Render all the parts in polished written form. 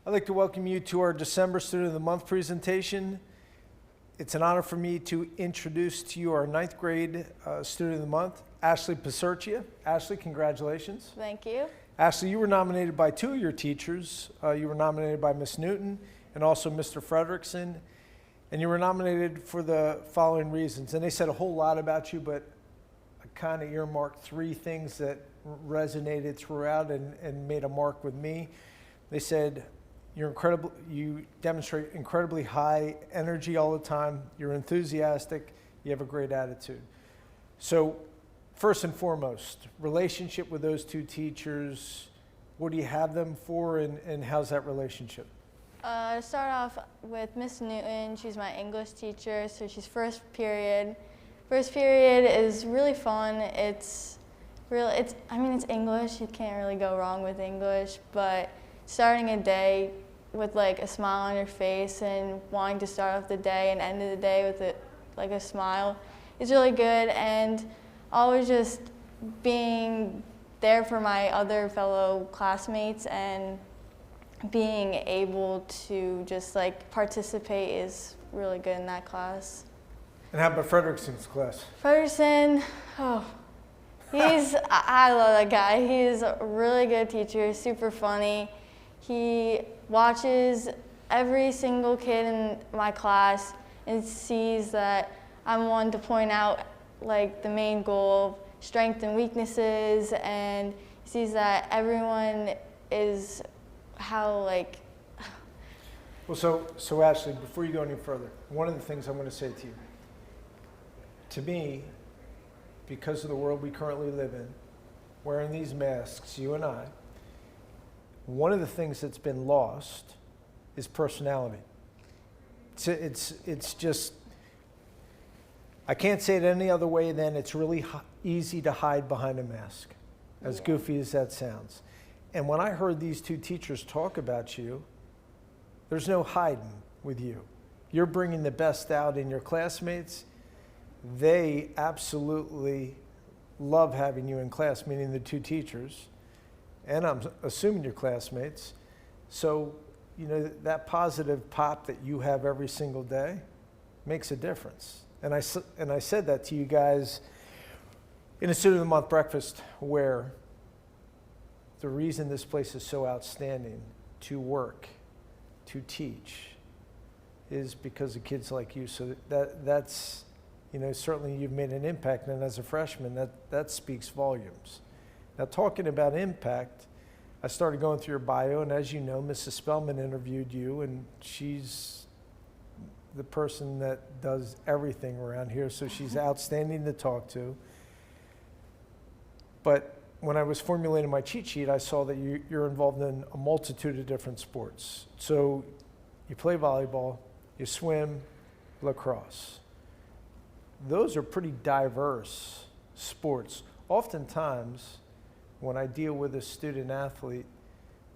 I'd like to welcome you to our December Student of the Month presentation. It's an honor for me to introduce to you our 9th grade Student of the Month, Ashley Pasurcia. Ashley, congratulations. Thank you. Ashley, you were nominated by 2 of your teachers. You were nominated by Miss Newton and also Mr. Frederickson. And you were nominated for the following reasons. And they said a whole lot about you, but I kind of earmarked 3 things that resonated throughout and made a mark with me. They said, you demonstrate incredibly high energy all the time. You're enthusiastic. You have a great attitude. So first and foremost, relationship with those 2 teachers, what do you have them for and how's that relationship? To start off with Miss Newton, she's my English teacher, so she's first period. First period is really fun. It's English, you can't really go wrong with English, but starting a day with like a smile on your face and wanting to start off the day and end of the day with a smile is really good, and always just being there for my other fellow classmates and being able to just like participate is really good in that class. And how about Frederickson's class? Frederickson, I love that guy. He's a really good teacher, super funny. He watches every single kid in my class and sees that I'm one to point out like the main goal of strengths and weaknesses, and sees that everyone is Well, so Ashley, before you go any further, one of the things I'm going to say to me, because of the world we currently live in, wearing these masks, you and I, one of the things that's been lost is personality. It's just, I can't say it any other way than it's really easy to hide behind a mask, as goofy as that sounds. And when I heard these 2 teachers talk about you, there's no hiding with you. You're bringing the best out in your classmates. They absolutely love having you in class, meaning the 2 teachers, and I'm assuming your classmates. So, that positive pop that you have every single day makes a difference. And I said that to you guys in a Student of the Month breakfast, where the reason this place is so outstanding to work, to teach, is because of kids like you. So that's, certainly you've made an impact, and as a freshman, that speaks volumes. Now, talking about impact, I started going through your bio, and as you know, Mrs. Spellman interviewed you, and she's the person that does everything around here, so she's outstanding to talk to. But when I was formulating my cheat sheet, I saw that you're involved in a multitude of different sports. So you play volleyball, you swim, lacrosse. Those are pretty diverse sports. Oftentimes, when I deal with a student athlete,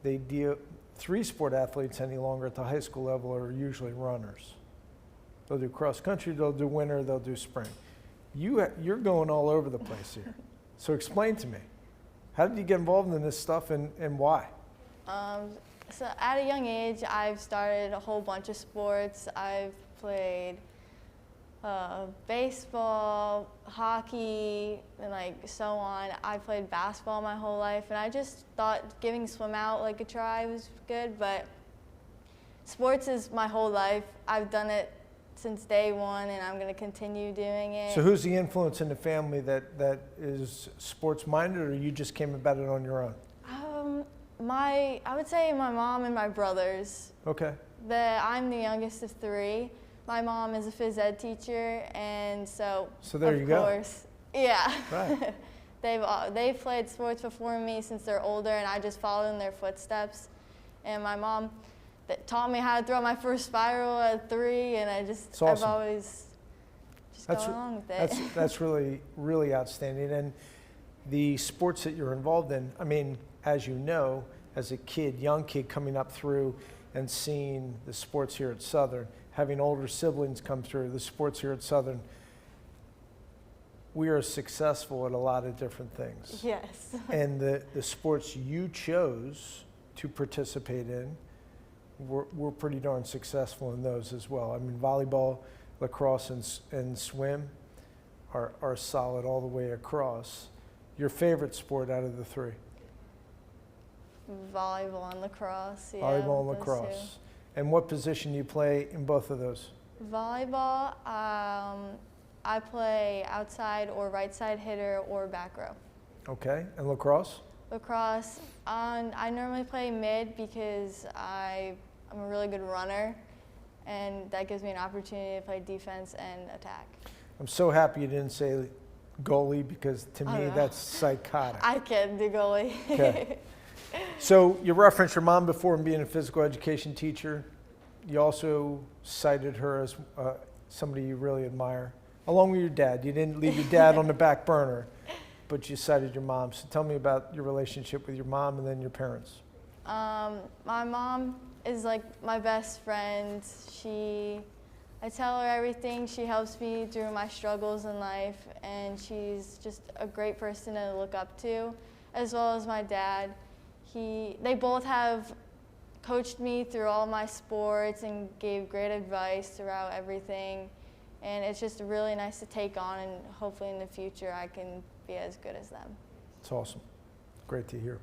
3 sport athletes any longer at the high school level are usually runners. They'll do cross country, they'll do winter, they'll do spring. You're going all over the place here. So explain to me, how did you get involved in this stuff and why? So at a young age, I've started a whole bunch of sports. I've played baseball, hockey, and so on. I played basketball my whole life, and I just thought giving swim out a try was good, but sports is my whole life. I've done it since day one, and I'm going to continue doing it. So who's the influence in the family that is sports-minded, or you just came about it on your own? I would say my mom and my brothers. Okay. I'm the youngest of 3. My mom is a phys ed teacher, and so there you go. Of course, yeah. Right. They've played sports before me since they're older, and I just followed in their footsteps. And my mom taught me how to throw my first spiral at 3, and awesome. I've always just gone along with it. That's really, really outstanding. And the sports that you're involved in, as you know, as a young kid coming up through and seeing the sports here at Southern, having older siblings come through, the sports here at Southern, we are successful at a lot of different things. Yes. And the sports you chose to participate in we're pretty darn successful in those as well. I mean, volleyball, lacrosse, and swim are solid all the way across. Your favorite sport out of the three? Volleyball and lacrosse. Yeah, Volleyball and those lacrosse. two. And what position do you play in both of those? Volleyball, I play outside or right side hitter or back row. Okay. And lacrosse? Lacrosse, I normally play mid because I'm a really good runner, and that gives me an opportunity to play defense and attack. I'm so happy you didn't say goalie, because to me that's psychotic. I can do goalie. Okay. So you referenced your mom before and being a physical education teacher. You also cited her as somebody you really admire, along with your dad. You didn't leave your dad on the back burner, but you cited your mom. So tell me about your relationship with your mom and then your parents. My mom is like my best friend. I tell her everything. She helps me through my struggles in life, and she's just a great person to look up to, as well as my dad. They both have coached me through all my sports and gave great advice throughout everything, and it's just really nice to take on, and hopefully in the future I can be as good as them. It's awesome. Great to hear.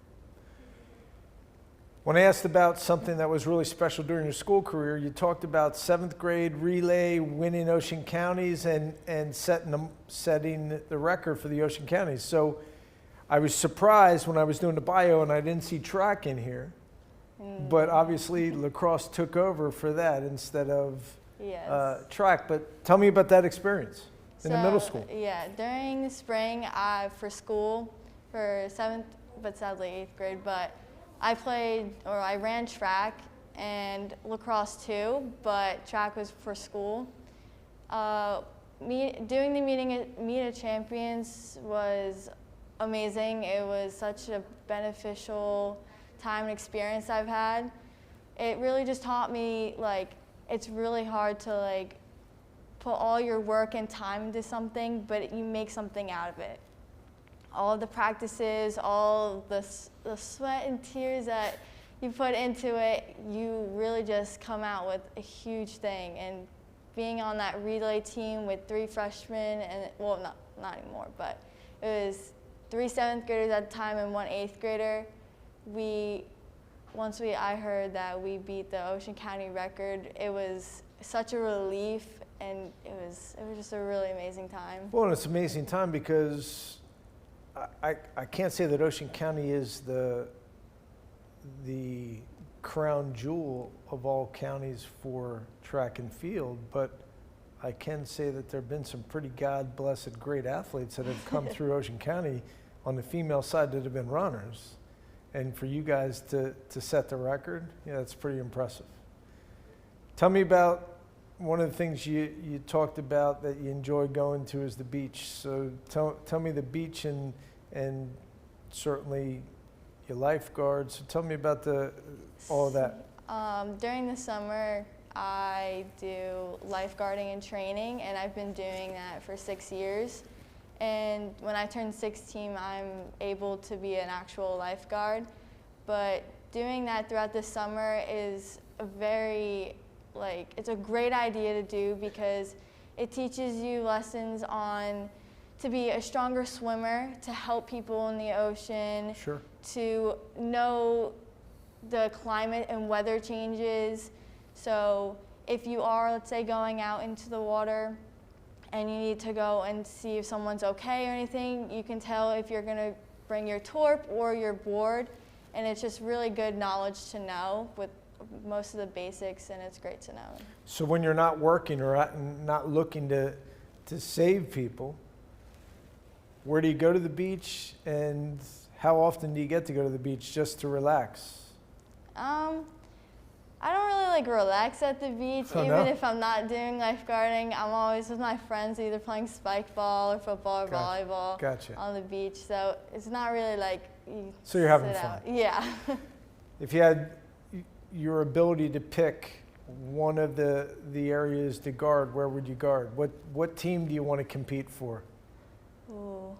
When I asked about something that was really special during your school career, you talked about 7th grade relay, winning Ocean Counties, and setting the record for the Ocean Counties. So I was surprised when I was doing the bio and I didn't see track in here. But obviously lacrosse took over for that instead of track. But tell me about that experience in the middle school. Yeah, during the spring for school, for 7th, but sadly 8th grade, but I ran track and lacrosse too, but track was for school. Doing the Meet of Champions was amazing. It was such a beneficial time and experience I've had. It really just taught me, like, it's really hard to, like, put all your work and time into something, but you make something out of it. All of the practices, all the sweat and tears that you put into it, you really just come out with a huge thing. And being on that relay team with 3 freshmen, and well, not anymore, but it was 3 7th graders at the time and 1 8th grader. I heard that we beat the Ocean County record, it was such a relief, and it was just a really amazing time. Well, and it's an amazing time because I can't say that Ocean County is the crown jewel of all counties for track and field, but I can say that there have been some pretty God-blessed great athletes that have come through Ocean County on the female side that have been runners. And for you guys to set the record, yeah, that's pretty impressive. Tell me about one of the things you talked about that you enjoy going to is the beach. So tell me the beach and certainly your lifeguards. So tell me about all of that. During the summer, I do lifeguarding and training, and I've been doing that for 6 years. And when I turn 16, I'm able to be an actual lifeguard. But doing that throughout the summer is it's a great idea to do because it teaches you lessons on to be a stronger swimmer, to help people in the ocean, Sure. to know the climate and weather changes. So if you are, let's say, going out into the water and you need to go and see if someone's okay or anything, you can tell if you're going to bring your torp or your board, and it's just really good knowledge to know with most of the basics, and it's great to know. So when you're not working or not looking to save people, where do you go to the beach, and how often do you get to go to the beach just to relax? I don't really relax at the beach, Oh, even no? if I'm not doing lifeguarding. I'm always with my friends, either playing spike ball or football or volleyball on the beach. So it's not really So you're having sit fun. out. Yeah. If you had your ability to pick one of the areas to guard, where would you guard? What team do you want to compete for? Ooh,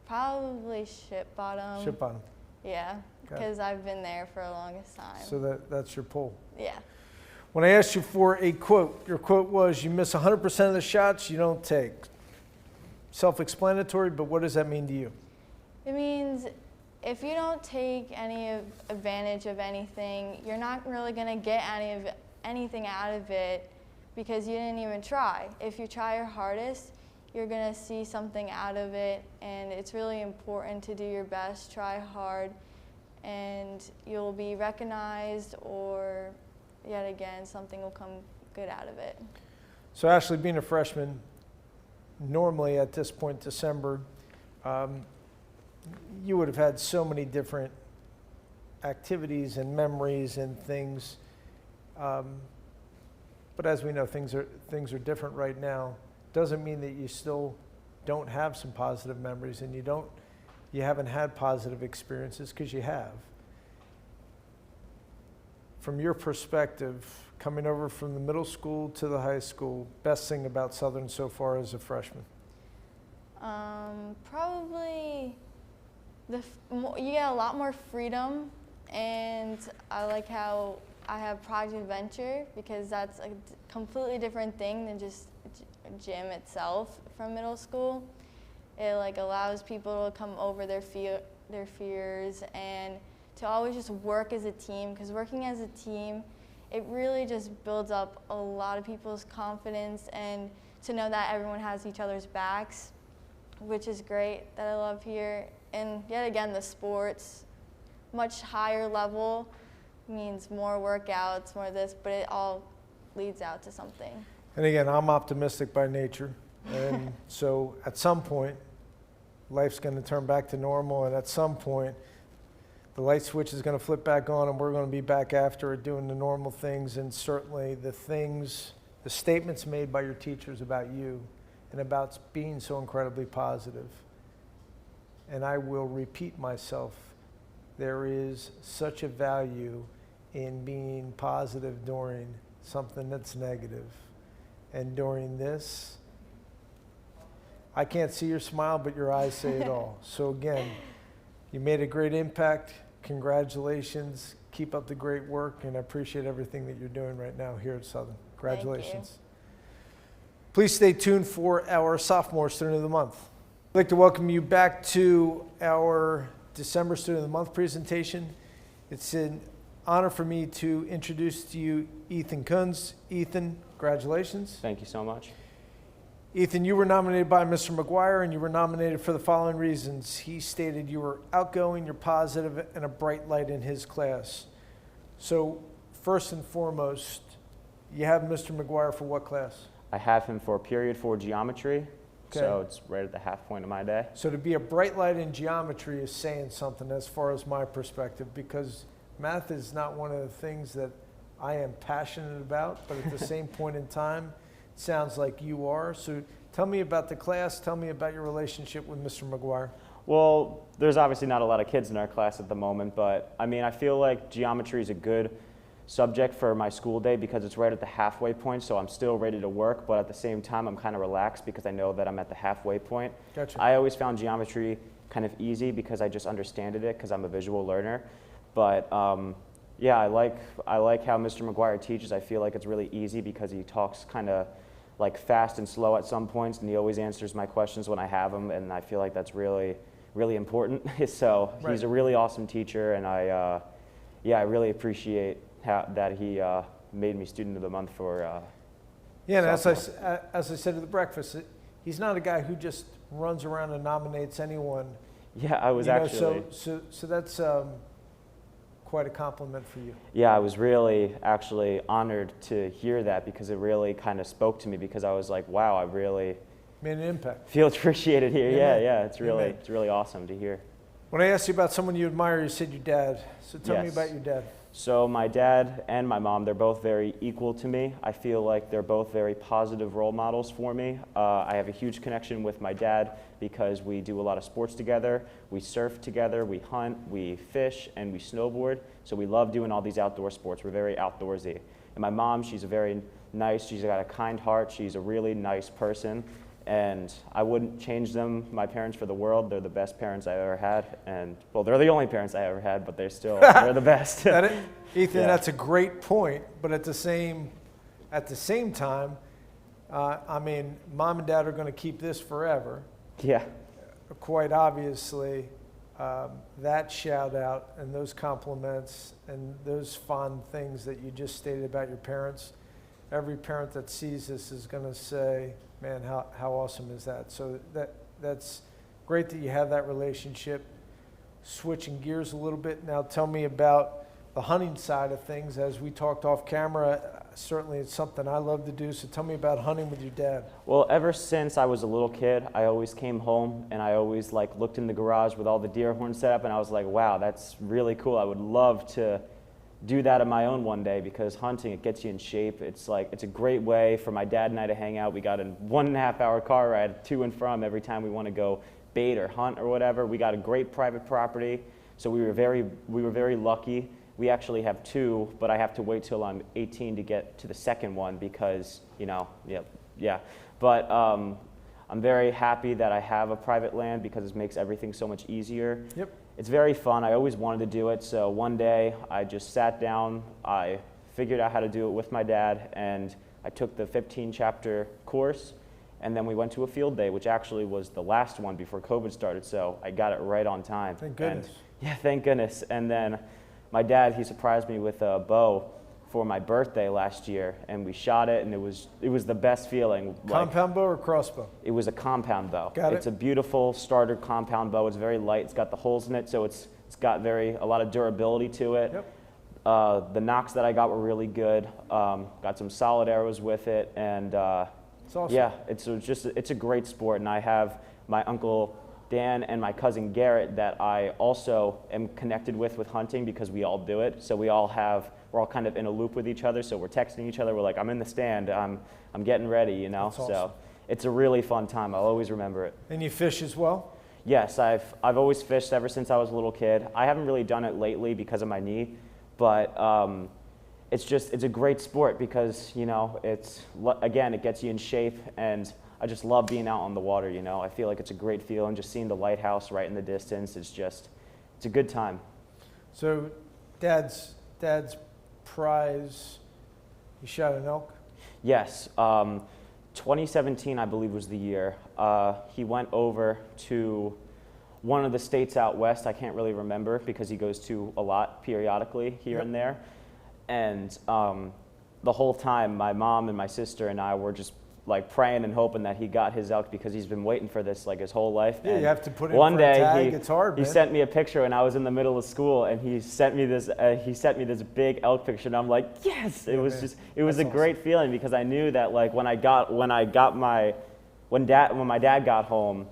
probably ship bottom. Ship bottom. Yeah, Okay. because I've been there for the longest time. So that's your pull. Yeah. When I asked you for a quote, your quote was, "You miss 100% of the shots you don't take." Self-explanatory, but what does that mean to you? It means if you don't take any advantage of anything, you're not really going to get anything out of it because you didn't even try. If you try your hardest, you're going to see something out of it, and it's really important to do your best, try hard, and you'll be recognized, or yet again, something will come good out of it. So Ashley, being a freshman, normally at this point, December, you would have had so many different activities and memories and things. But as we know, things are different right now. Doesn't mean that you still don't have some positive memories and you haven't had positive experiences, because you have. From your perspective, coming over from the middle school to the high school, best thing about Southern so far as a freshman? Probably you get a lot more freedom, and I like how I have Project Adventure, because that's a completely different thing than just gym itself from middle school. It allows people to come over their fears and to always just work as a team, because working as a team, it really just builds up a lot of people's confidence, and to know that everyone has each other's backs, which is great, that I love here. And yet again, the sports, much higher level, means more workouts, more this, but it all leads out to something. And again, I'm optimistic by nature. And so at some point, life's going to turn back to normal. And at some point, the light switch is going to flip back on, and we're going to be back after it doing the normal things. And certainly the statements made by your teachers about you and about being so incredibly positive. And I will repeat myself, there is such a value in being positive during something that's negative. And during this, I can't see your smile, but your eyes say it all. So again, you made a great impact. Congratulations. Keep up the great work, and I appreciate everything that you're doing right now here at Southern. Congratulations. Please stay tuned for our sophomore student of the month. I'd like to welcome you back to our December student of the month presentation. It's an honor for me to introduce to you Ethan Kunz. Ethan, congratulations. Thank you so much. Ethan, you were nominated by Mr. McGuire, and you were nominated for the following reasons. He stated you were outgoing, you're positive, and a bright light in his class. So first and foremost, you have Mr. McGuire for what class? I have him for period 4 geometry, Okay. so it's right at the half point of my day. So to be a bright light in geometry is saying something as far as my perspective, because math is not one of the things that I am passionate about, but at the same point in time, it sounds like you are. So tell me about the class, tell me about your relationship with Mr. McGuire. Well, there's obviously not a lot of kids in our class at the moment, but I mean, I feel like geometry is a good subject for my school day because it's right at the halfway point, so I'm still ready to work, but at the same time, I'm kind of relaxed because I know that I'm at the halfway point. Gotcha. I always found geometry kind of easy because I just understood it because I'm a visual learner. But yeah, I like how Mr. McGuire teaches. I feel like it's really easy because he talks kind of like fast and slow at some points, and he always answers my questions when I have them, and I feel like that's really, really important. So Right. He's a really awesome teacher, and I really appreciate that he made me student of the month for Yeah, and as I sophomore. said at the breakfast, he's not a guy who just runs around and nominates anyone. Yeah, I was actually. So that's quite a compliment for you. Yeah, I was really actually honored to hear that because it really kind of spoke to me because I was like, wow, I really Made an impact. feel appreciated here. Amen. Yeah, it's really Amen. it's really awesome to hear. When I asked you about someone you admire, you said your dad. So tell me Yes. about your dad. So my dad and my mom, they're both very equal to me. I feel like they're both very positive role models for me. I have a huge connection with my dad because we do a lot of sports together. We surf together, we hunt, we fish, and we snowboard. So we love doing all these outdoor sports. We're very outdoorsy. And my mom, she's a very nice, she's got a kind heart. She's a really nice person. and I wouldn't change them, my parents, for the world. They're the best parents I ever had, and well, they're the only parents I ever had, but they're the best. Ethan, Yeah. that's a great point, but at the same time, I mean, mom and dad are going to keep this forever. Yeah. Quite obviously, that shout out and those compliments and those fond things that you just stated about your parents, every parent that sees this is going to say, man, how awesome is that? So that's great that you have that relationship. Switching gears a little bit, now tell me about the hunting side of things. As we talked off camera, certainly it's something I love to do, so tell me about hunting with your dad. Well, ever since I was a little kid, I always came home and I always like looked in the garage with all the deer horns set up, and I was like, wow, that's really cool. I would love to do that on my own one day, because hunting, it gets you in shape. It's a great way for my dad and I to hang out. We got a 1.5 hour car ride to and from every time we want to go bait or hunt or whatever. We got a great private property, so we were very lucky. We actually have 2, but I have to wait till I'm 18 to get to the second one because, yeah. But I'm very happy that I have a private land because it makes everything so much easier. Yep. It's very fun. I always wanted to do it, so one day I just sat down, I figured out how to do it with my dad, and I took the 15-chapter course, and then we went to a field day, which actually was the last one before COVID started, so I got it right on time. Thank goodness. Yeah, thank goodness. And then my dad, he surprised me with a bow for my birthday last year, and we shot it, and it was the best feeling. Compound bow or crossbow? It was a compound bow. Got it. It's a beautiful starter compound bow. It's very light. It's got the holes in it, so it's got a lot of durability to it. Yep. The knocks that I got were really good. Got some solid arrows with it, and It's awesome. yeah, it's a great sport. And I have my uncle Dan and my cousin Garrett that I also am connected with hunting, because we all do it. So we're all kind of in a loop with each other. So we're texting each other. We're like, I'm in the stand. I'm getting ready, you know. That's awesome. So it's a really fun time. I'll always remember it. And you fish as well? Yes, I've always fished ever since I was a little kid. I haven't really done it lately because of my knee, but it's a great sport because, you know, again, it gets you in shape, and I just love being out on the water, you know. I feel like it's a great feeling, just seeing the lighthouse right in the distance. It's a good time. So dad's prize, you shot an elk? Yes. 2017, I believe, was the year. He went over to one of the states out west. I can't really remember because he goes to a lot periodically here Yep. and there. And the whole time, my mom and my sister and I were just like praying and hoping that he got his elk, because he's been waiting for this like his whole life. Yeah, and you have to put in one for a day tag. It's hard, he man. sent me a picture, and I was in the middle of school, and he sent me this big elk picture, and I'm like, yes! It was man. it was That's a great feeling, because I knew that like when my dad got home,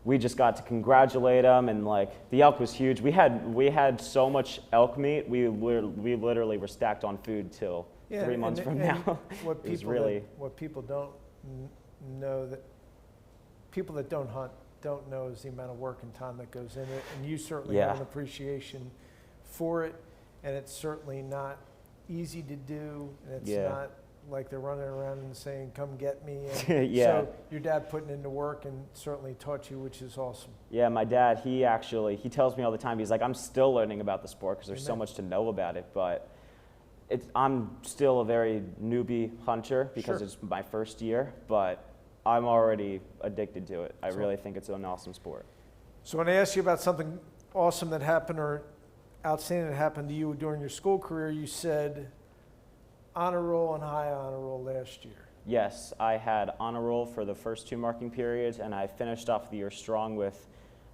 we just got to congratulate him, and like the elk was huge. We had so much elk meat. We literally were stacked on food till 3 months from now. What It was people really what people don't know, that people that don't hunt don't know, is the amount of work and time that goes in it, and you certainly Yeah. have an appreciation for it, and it's certainly not easy to do, and it's Yeah. not like they're running around and saying, come get me. And Yeah. So your dad putting into work and certainly taught you, which is awesome. Yeah, my dad, he tells me all the time, he's like, I'm still learning about the sport because there's so Amen. much to know about it, but I'm still a very newbie hunter because Sure. it's my first year, but I'm already addicted to it. I So- really think it's an awesome sport. So when I asked you about something awesome that happened or outstanding that happened to you during your school career, you said honor roll and high honor roll last year. Yes, I had honor roll for the first 2 marking periods, and I finished off the year strong with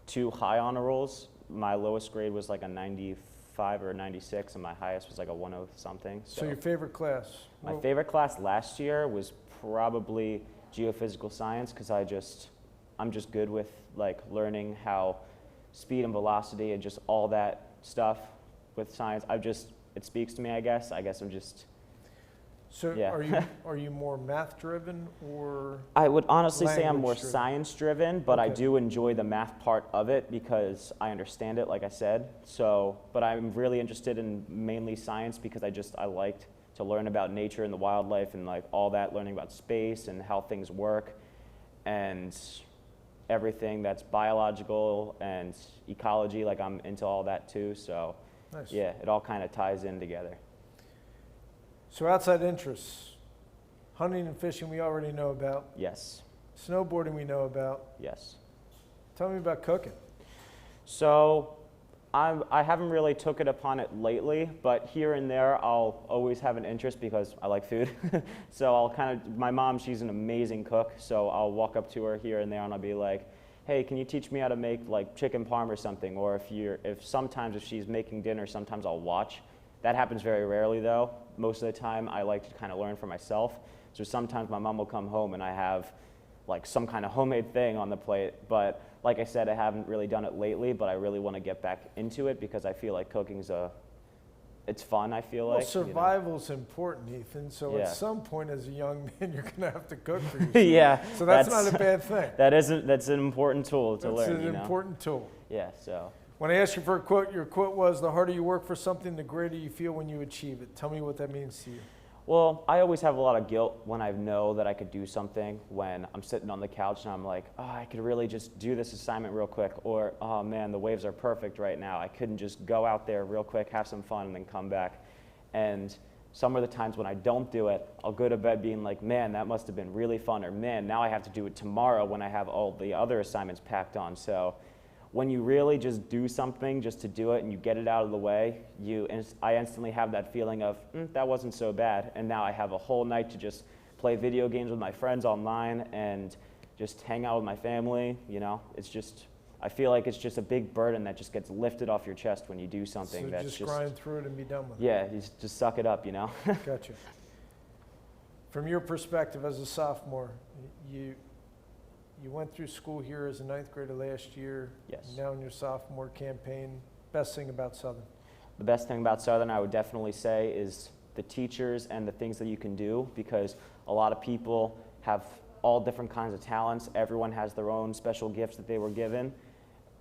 2 high honor rolls. My lowest grade was like a 95 or a 96, and my highest was like a 10 something. So your favorite class? My favorite class last year was probably geophysical science, because I'm just good with like learning how speed and velocity and just all that stuff with science. It speaks to me, I guess. I'm just. So Yeah. are you more math driven or? I would honestly say I'm more Language-driven. science driven, but I Okay. do enjoy the math part of it because I understand it, like I said. So, but I'm really interested in mainly science because I liked to learn about nature and the wildlife and like all that, learning about space and how things work. and everything that's biological and ecology. Like, I'm into all that too. So Nice. yeah, it all kind of ties in together. So outside interests, hunting and fishing we already know about. Yes, Snowboarding we know about. yes. Tell me about cooking. So I haven't really took it upon it lately, but here and there I'll always have an interest because I like food. So I'll kind of, my mom, she's an amazing cook, so I'll walk up to her here and there and I'll be like, hey, can you teach me how to make like chicken parm or something? Or sometimes if she's making dinner, sometimes I'll watch. That happens very rarely though. Most of the time I like to kind of learn for myself. So sometimes my mom will come home and I have like some kind of homemade thing on the plate, but like I said, I haven't really done it lately, but I really want to get back into it because I feel like cooking's it's fun, I feel Well, like. survival's important, Ethan. So Yeah. at some point as a young man, you're going to have to cook for yourself. Yeah. So that's not a bad thing. That's an important tool to That's learn, an you know? important tool. Yeah, so. When I asked you for a quote, your quote was, the harder you work for something, the greater you feel when you achieve it. Tell me what that means to you. Well, I always have a lot of guilt when I know that I could do something, when I'm sitting on the couch and I'm like, oh, I could really just do this assignment real quick, or, oh man, the waves are perfect right now. I couldn't just go out there real quick, have some fun, and then come back. And some of the times when I don't do it, I'll go to bed being like, man, that must have been really fun, or man, now I have to do it tomorrow when I have all the other assignments packed on. So when you really just do something just to do it and you get it out of the way, I instantly have that feeling of, that wasn't so bad. And now I have a whole night to just play video games with my friends online and just hang out with my family, you know? It's just, I feel like it's just a big burden that just gets lifted off your chest when you do something So that's just grind through it and be done with it. yeah, you just suck it up, you know? Gotcha. From your perspective as a sophomore, you went through school here as a ninth grader last year. Yes. Now in your sophomore campaign. Best thing about Southern? The best thing about Southern, I would definitely say, is the teachers and the things that you can do, because a lot of people have all different kinds of talents. Everyone has their own special gifts that they were given.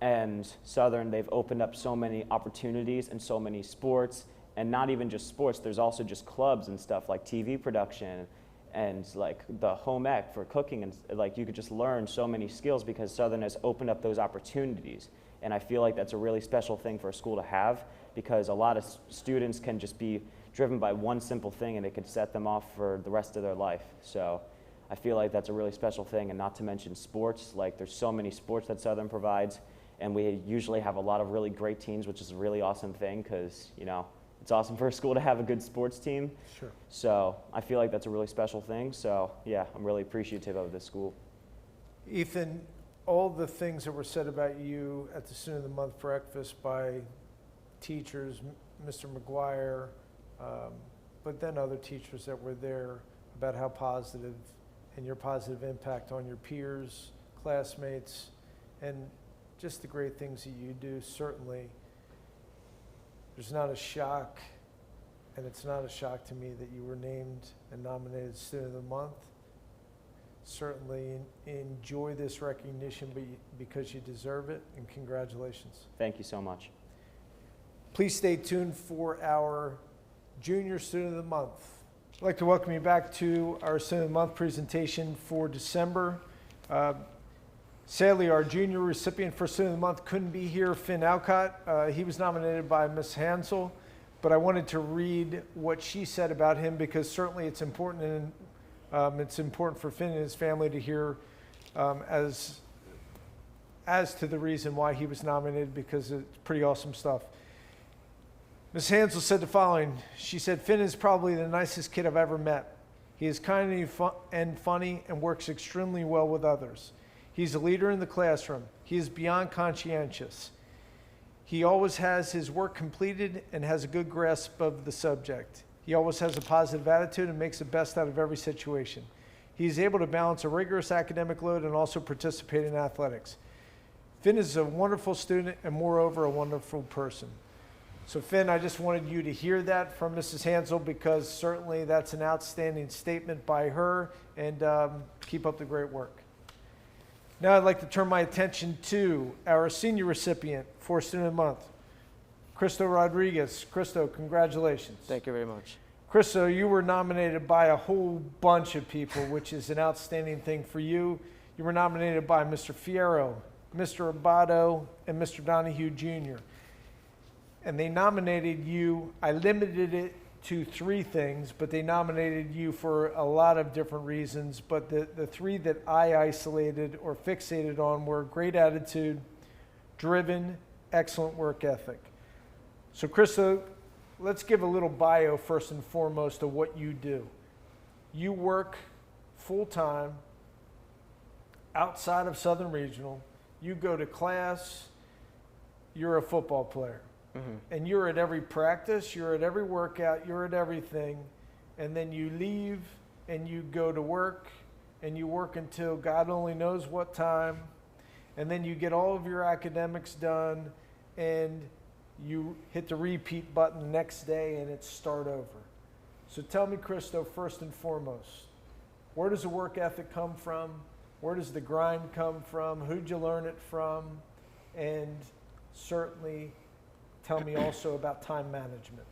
And Southern, they've opened up so many opportunities and so many sports, and not even just sports, there's also just clubs and stuff like TV production and like the home ec for cooking, and like you could just learn so many skills because Southern has opened up those opportunities. And I feel like that's a really special thing for a school to have, because a lot of students can just be driven by one simple thing and it could set them off for the rest of their life. So I feel like that's a really special thing, and not to mention sports. Like, there's so many sports that Southern provides, and we usually have a lot of really great teams, which is a really awesome thing because, you know, it's awesome for a school to have a good sports team. Sure. So I feel like that's a really special thing. So yeah, I'm really appreciative of this school. Ethan, all the things that were said about you at the Student of the Month breakfast by teachers, Mr. McGuire, but then other teachers that were there, about how positive and your positive impact on your peers, classmates, and just the great things that you do, certainly there's not a shock, and it's not a shock to me that you were named and nominated Student of the Month. Certainly enjoy this recognition because you deserve it, and congratulations. Thank you so much. Please stay tuned for our Junior Student of the Month. I'd like to welcome you back to our Student of the Month presentation for December. Sadly, our junior recipient for Student of the Month couldn't be here, Finn Alcott. He was nominated by Ms. Hansel, but I wanted to read what she said about him because certainly it's important, and it's important for Finn and his family to hear as to the reason why he was nominated, because it's pretty awesome stuff. Ms. Hansel said the following. She said, Finn is probably the nicest kid I've ever met. He is kind and funny and works extremely well with others. He's a leader in the classroom. He is beyond conscientious. He always has his work completed and has a good grasp of the subject. He always has a positive attitude and makes the best out of every situation. He's able to balance a rigorous academic load and also participate in athletics. Finn is a wonderful student and moreover a wonderful person. So Finn, I just wanted you to hear that from Mrs. Hansel, because certainly that's an outstanding statement by her, and keep up the great work. Now I'd like to turn my attention to our senior recipient for Student of the Month, Cristo Rodriguez. Cristo, congratulations. Thank you very much. Cristo, you were nominated by a whole bunch of people, which is an outstanding thing for you. You were nominated by Mr. Fierro, Mr. Abato, and Mr. Donahue Jr. And they nominated you, I limited it to 3 things, but they nominated you for a lot of different reasons. But the 3 that I isolated or fixated on were great attitude, driven, excellent work ethic. So Krista, let's give a little bio first and foremost of what you do. You work full-time outside of Southern Regional. You go to class, you're a football player. Mm-hmm. And you're at every practice, you're at every workout, you're at everything. And then you leave and you go to work and you work until God only knows what time. And then you get all of your academics done and you hit the repeat button the next day and it's start over. So tell me, Christo, first and foremost, where does the work ethic come from? Where does the grind come from? Who'd you learn it from? And certainly tell me also about time management.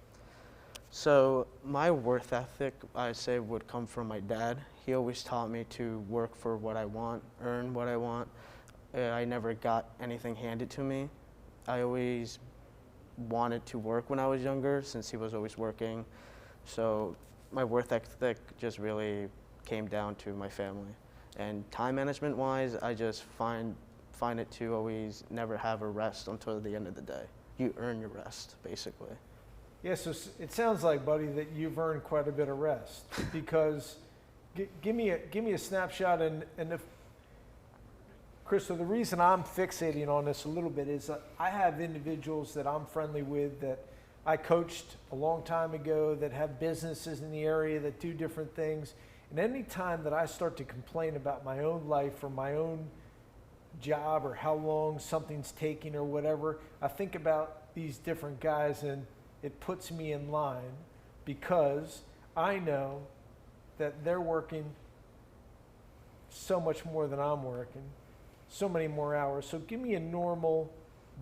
So my work ethic, I say, would come from my dad. He always taught me to work for what I want, earn what I want. I never got anything handed to me. I always wanted to work when I was younger, since he was always working. So my work ethic just really came down to my family. And time management wise, I just find it to always never have a rest until the end of the day. You earn your rest, basically. Yeah, so it sounds like, buddy, that you've earned quite a bit of rest, because give me a snapshot. And if, Crystal, the reason I'm fixating on this a little bit is I have individuals that I'm friendly with that I coached a long time ago that have businesses in the area that do different things. And any time that I start to complain about my own life or my own job or how long something's taking or whatever, I think about these different guys and it puts me in line, because I know that they're working so much more than I'm working, so many more hours. So give me a normal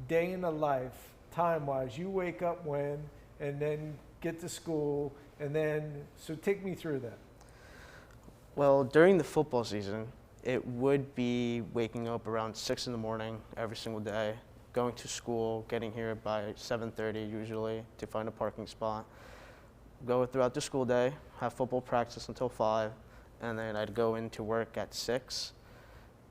day in the life, time-wise. You wake up when, and then get to school, and then, so take me through that. Well, during the football season, it would be waking up around 6 in the morning every single day, going to school, getting here by 7:30 usually to find a parking spot, go throughout the school day, have football practice until 5, and then I'd go into work at 6,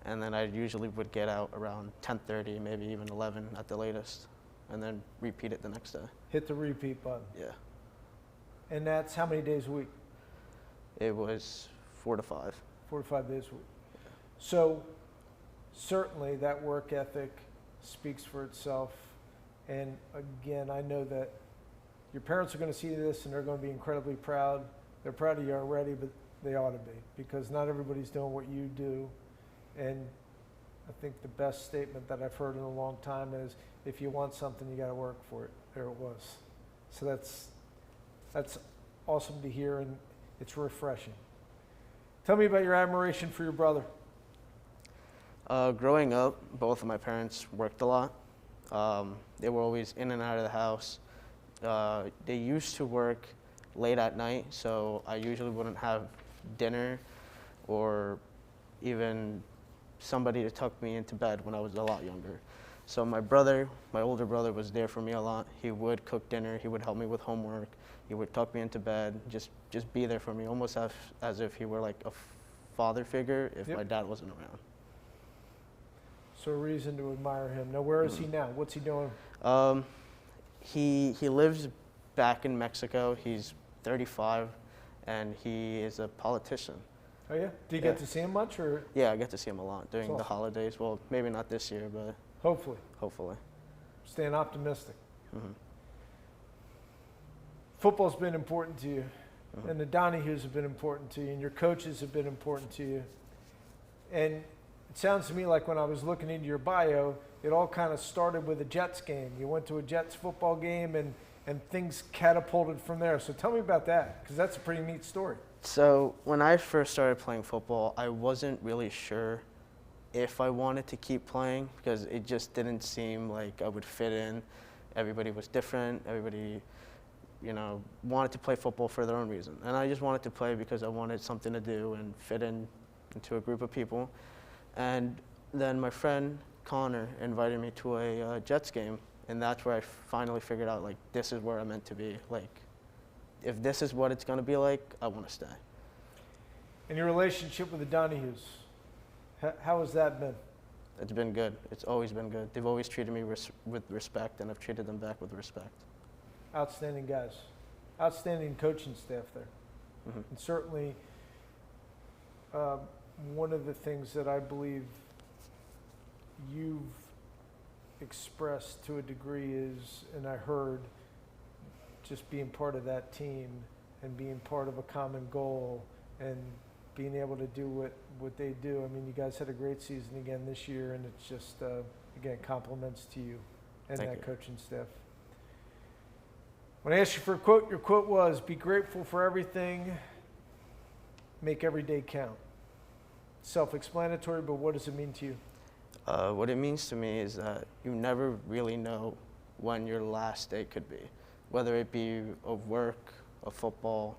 and then I usually would get out around 10:30, maybe even 11 at the latest, and then repeat it the next day. Hit the repeat button. Yeah. And that's how many days a week? It was 4 to 5. 4 to 5 days a week. So certainly that work ethic speaks for itself. And again, I know that your parents are going to see this and they're going to be incredibly proud. They're proud of you already, but they ought to be, because not everybody's doing what you do. And I think the best statement that I've heard in a long time is, if you want something, you got to work for it. There it was. So that's awesome to hear, and it's refreshing. Tell me about your admiration for your brother. Growing up, both of my parents worked a lot. They were always in and out of the house. They used to work late at night, so I usually wouldn't have dinner or even somebody to tuck me into bed when I was a lot younger. So my older brother, was there for me a lot. He would cook dinner, he would help me with homework, he would tuck me into bed, just be there for me, almost as if he were like a father figure if my dad wasn't around. So a reason to admire him. Now, where is he now? What's he doing? He lives back in Mexico. He's 35, and he is a politician. Oh yeah? Do you get to see him much, or? Yeah, I get to see him a lot during That's the awesome. holidays. Well, maybe not this year, but Hopefully. Staying optimistic. Mm-hmm. Football's been important to you, and the Donahues have been important to you, and your coaches have been important to you. And it sounds to me like when I was looking into your bio, it all kind of started with a Jets game. You went to a Jets football game, and things catapulted from there. So tell me about that, because that's a pretty neat story. So when I first started playing football, I wasn't really sure if I wanted to keep playing, because it just didn't seem like I would fit in. Everybody was different. Everybody, wanted to play football for their own reason. And I just wanted to play because I wanted something to do and fit in into a group of people. And then my friend Connor invited me to a Jets game, and that's where I finally figured out, like, this is where I'm meant to be. Like, if this is what it's going to be like, I want to stay. And your relationship with the Donahues, how has that been? It's been good. It's always been good. They've always treated me with respect, and I've treated them back with respect. Outstanding guys. Outstanding coaching staff there. Mm-hmm. And certainly one of the things that I believe you've expressed to a degree is, and I heard, just being part of that team and being part of a common goal and being able to do what they do. I mean, you guys had a great season again this year, and it's just, again, compliments to you and Thank that you. coaching staff. When I asked you for a quote, your quote was, "Be grateful for everything, make every day count." Self-explanatory, but what does it mean to you? What it means to me is that you never really know when your last day could be, whether it be of work, of football,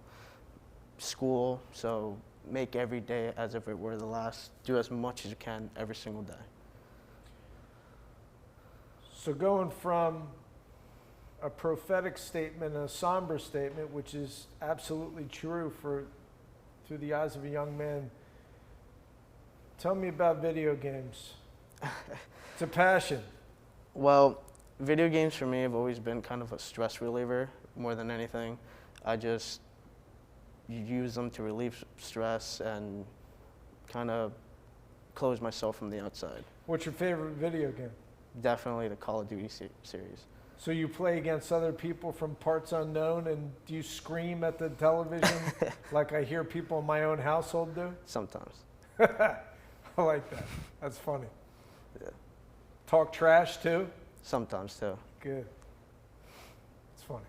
school. So make every day as if it were the last. Do as much as you can every single day. So going from a prophetic statement and a somber statement, which is absolutely true through the eyes of a young man, tell me about video games. It's a passion. Well, video games for me have always been kind of a stress reliever more than anything. I just use them to relieve stress and kind of close myself from the outside. What's your favorite video game? Definitely the Call of Duty series. So you play against other people from parts unknown, and do you scream at the television like I hear people in my own household do? Sometimes. I like that. That's funny. Yeah. Talk trash too? Sometimes too. Good. It's funny.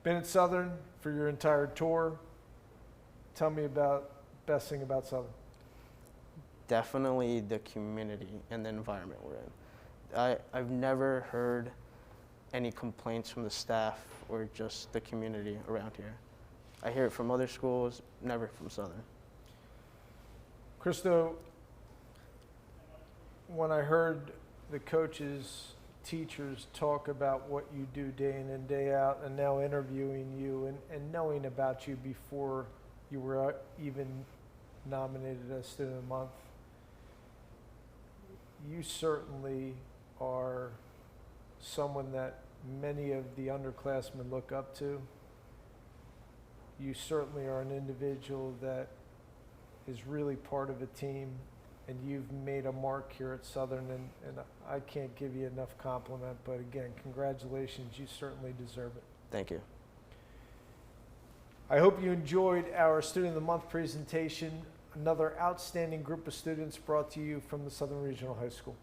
Been at Southern for your entire tour. Tell me about best thing about Southern. Definitely the community and the environment we're in. I've never heard any complaints from the staff or just the community around here. I hear it from other schools, never from Southern. Christo, when I heard the coaches, teachers talk about what you do day in and day out, and now interviewing you and knowing about you before you were even nominated as Student of the Month, you certainly are someone that many of the underclassmen look up to. You certainly are an individual that is really part of a team, and you've made a mark here at Southern, and I can't give you enough compliment, but again, congratulations, you certainly deserve it. Thank you. I hope you enjoyed our Student of the Month presentation, another outstanding group of students brought to you from the Southern Regional High School.